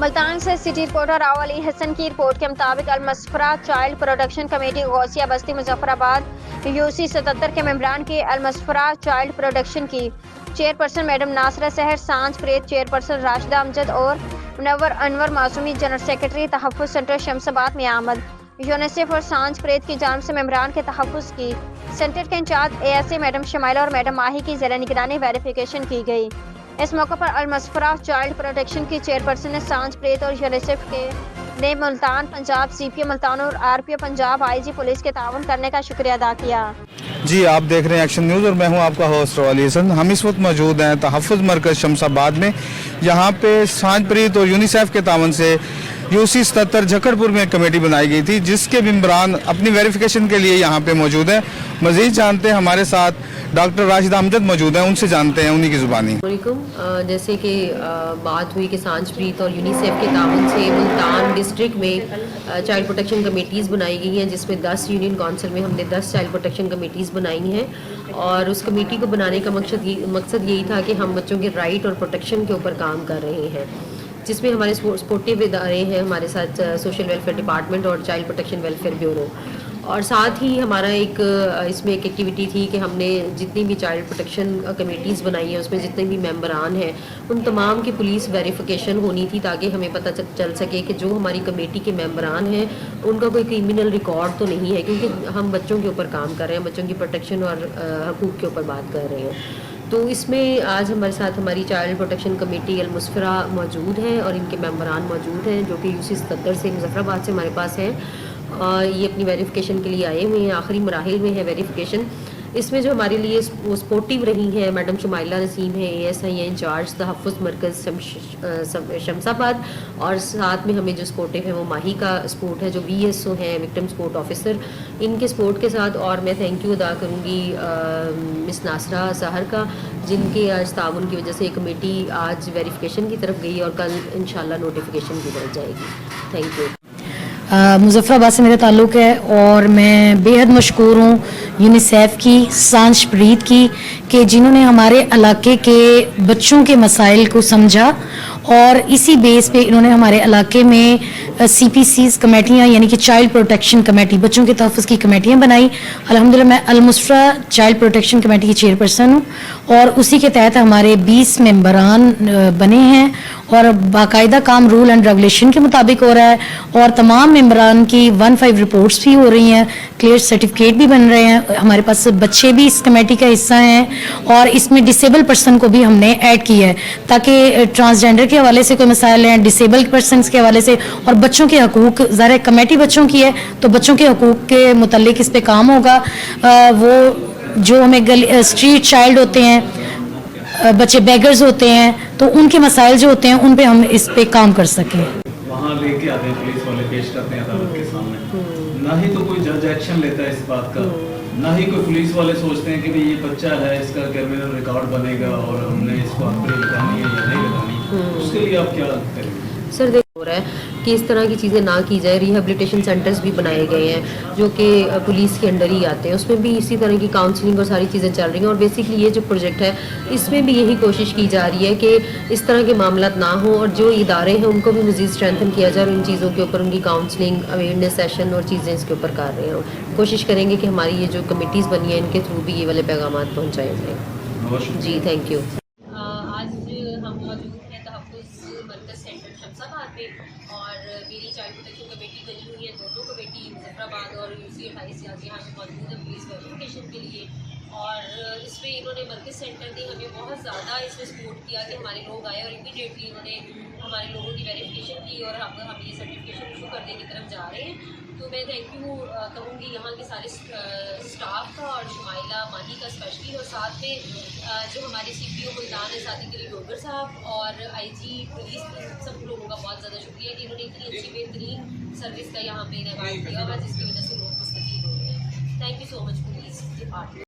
मुल्तान से city reporter Rao Ali Hasan की report के मुताबिक Almasafra child protection committee Ghausia Basti Muzaffarabad UC 77 के मेंबरान की अलमसफरा चाइल्ड प्रोटेक्शन की chairperson madam Nasra Sahar, Sanjh Preet chairperson Rashida Amjad और Munawar Anwar Masoomi general secretary Tahaffuz centre Shamsabad में आमद। यूनिसेफ और सांझ प्रेत की जानिब से मेंबरान के तहफ़्फ़ुज़ की सेंटर के इंचार्ज एएसए मैडम शमाइला और मैडम माही की ज़ेर निगरानी वेरिफिकेशन की गई। इस मौके पर अलमसफरा चाइल्ड प्रोटेक्शन की चेयरपर्सन ने सांझ प्रेत और यूनिसेफ के ने मुल्तान पंजाब, सीपीएम मुल्तान और आरपीओ पंजाब आईजी पुलिस के ताउन करने का शुक्रिया अदा किया। जी, आप देख रहे हैं एक्शन न्यूज़ और मैं हूं आपका होस्ट राव अली हसन। हम इस वक्त मौजूद हैं तहफ़्फ़ुज़ मरकज़ शमसाबाद में। यहाँ पे सांझ प्रेत और यूनिसेफ के तावन से यूसी 77 झकड़पुर में एक कमेटी बनाई गई थी, जिसके मेंबरान अपनी वेरिफिकेशन के लिए यहाँ पे मौजूद हैं। मज़ीद जानते हैं, हमारे साथ डॉक्टर राशिदा अमजद मौजूद हैं, उनसे जानते हैं उन्हीं की ज़ुबानी। जैसे कि बात हुई कि सांझ प्रेत और यूनिसेफ के तावन से मुल्तान डिस्ट्रिक्ट में चाइल्ड प्रोटेक्शन कमेटीज़ बनाई गई हैं, जिसमें 10 यूनियन काउंसिल में हमने 10 चाइल्ड प्रोटेक्शन कमेटीज़ बनाई हैं। और उस कमेटी को बनाने का मकसद यही था कि हम बच्चों के राइट और प्रोटेक्शन के ऊपर काम कर रहे हैं, जिसमें हमारे स्पोर्टिव इदारे हैं, हमारे साथ सोशल वेलफेयर डिपार्टमेंट और चाइल्ड प्रोटेक्शन वेलफेयर ब्यूरो। और साथ ही हमारा इसमें एक एक्टिविटी थी कि हमने जितनी भी चाइल्ड प्रोटेक्शन कमेटीज़ बनाई हैं, उसमें जितने भी मेंबरान हैं, उन तमाम की पुलिस वेरिफिकेशन होनी थी, ताकि हमें पता चल सके कि जो हमारी कमेटी के मेंबरान हैं उनका कोई क्रिमिनल रिकॉर्ड तो नहीं है, क्योंकि हम बच्चों के ऊपर काम कर रहे हैं, बच्चों की प्रोटेक्शन और हकूक़ के ऊपर बात कर रहे हैं। तो इसमें आज हमारे साथ हमारी चाइल्ड प्रोटेक्शन कमेटी अलमसफरा मौजूद है और इनके मेंबरान मौजूद हैं, जो कि यूसी 77 से मुजफ्फराबाद से हमारे पास हैं। ये अपनी वेरिफिकेशन के लिए आए हुए हैं, आखिरी मराहिल में है वेरिफिकेशन। इसमें जो हमारे लिए वो सपोर्टिव रही हैं मैडम शमाइला नसीम है, एएसआई हैं इंचार्ज तहफ़्फ़ुज़ मरकज़ शमसाबाद, और साथ में हमें जो सपोर्टिव है वो माही का सपोर्ट है, जो वीएसओ हैं विक्टिम सपोर्ट ऑफिसर, इनके सपोर्ट के साथ। और मैं थैंक यू अदा करूँगी मिस नासरा सहर का, जिनके आज ताउन की वजह से कमेटी आज वेरिफिकेशन की तरफ गई और कल इंशाल्लाह नोटिफिकेशन की तरफ जाएगी। Thank you. मुजफ्फराबाद से मेरा ताल्लुक़ है और मैं बेहद मशकूर हूँ यूनिसेफ की, सांझ प्रेत की, कि जिन्होंने हमारे इलाके के बच्चों के मसाइल को समझा और इसी बेस पे इन्होंने हमारे इलाके में CPCs कमेटियाँ, यानी कि चाइल्ड प्रोटेक्शन कमेटी, बच्चों के तहफ़्फ़ुज़ की कमेटियाँ बनाई। अल्हम्दुलिल्लाह मैं अलमसफरा चाइल्ड प्रोटेक्शन कमेटी की चेयरपर्सन हूँ और उसी के तहत हमारे 20 मेंबरान बने हैं और बाकायदा काम रूल एंड रेगुलेशन के मुताबिक हो रहा है और तमाम मेंबरान की 1-5 रिपोर्ट्स भी हो रही हैं, क्लियर सर्टिफिकेट भी बन रहे हैं। हमारे पास बच्चे भी इस कमेटी का हिस्सा हैं और इसमें डिसेबल पर्सन को भी हमने ऐड किया है, ताकि ट्रांसजेंडर के हवाले से कोई मसाइल हैं, डिसेबल पर्सन के हवाले से और बच्चों के हकूक़, ज़रा कमेटी बच्चों की है तो बच्चों के हकूक़ के मुतल्लिक इस पे काम होगा। वो जो हमें स्ट्रीट चाइल्ड होते हैं, बच्चे बेगर्स होते हैं, तो उनके मसाइल जो होते हैं उन पे हम इस पे काम कर सकें। वहाँ लेके आते हैं, पुलिस वाले पेश करते हैं अदालत के सामने, ना ही तो कोई जज एक्शन लेता है इस बात का, ना ही कोई पुलिस वाले सोचते हैं कि भाई ये बच्चा है, इसका क्रिमिनल रिकॉर्ड बनेगा और हमने इसको आखिरी लगानी है या नहीं लगानी। उसके लिए आप क्या करेंगे? सर हो रहा है कि इस तरह की चीज़ें ना की जाए। रिहेबिलिटेशन सेंटर्स भी बनाए गए हैं जो कि पुलिस के अंडर ही आते हैं, उसमें भी इसी तरह की काउंसलिंग और सारी चीज़ें चल रही हैं। और बेसिकली ये जो प्रोजेक्ट है इसमें भी यही कोशिश की जा रही है कि इस तरह के मामला ना हो और जो इदारे हैं उनको भी मज़ीद स्ट्रेंथन किया जाए और इन चीज़ों के ऊपर उनकी काउंसलिंग, अवेयरनेस सेशन और चीज़ें इसके ऊपर कर रहे हैं। कोशिश करेंगे कि हमारी ये जो कमेटीज़ बनी है इनके थ्रू भी ये वाले पैगाम पहुँचाए जाएँ। जी, थैंक यू। शमसाबाद में और मेरी चाइल्ड प्रोटेक्शन कमेटी बनी हुई है, दोनों कमेटी मुजफ्फराबाद और यूसी 28 यहाँ पे मौजूद है पुलिस वेरिफिकेशन के लिए। और इसमें इन्होंने मरकज़ सेंटर ने हमें बहुत ज़्यादा इसमें सपोर्ट किया कि हमारे लोग आए और इमीडिएटली इन्होंने हमारे लोगों की वेरिफिकेशन की और अब हम ये सर्टिफिकेशन इशू करने की तरफ जा रहे हैं। तो मैं थैंक यू कहूँगी यहाँ के सारे स्टाफ का और शमाइला माही का स्पेशली, और साथ में जो हमारे CPO मुल्तान है, साथ ही के लिए डोगर साहब और IG पुलिस, सब लोगों का बहुत ज़्यादा शुक्रिया कि इन्होंने इतनी अच्छी बेहतरीन सर्विस का यहाँ पे इन्वाइट किया हुआ, जिसकी वजह से लोग मुस्तफ़ीद हो रहे हैं। Thank you so much police department.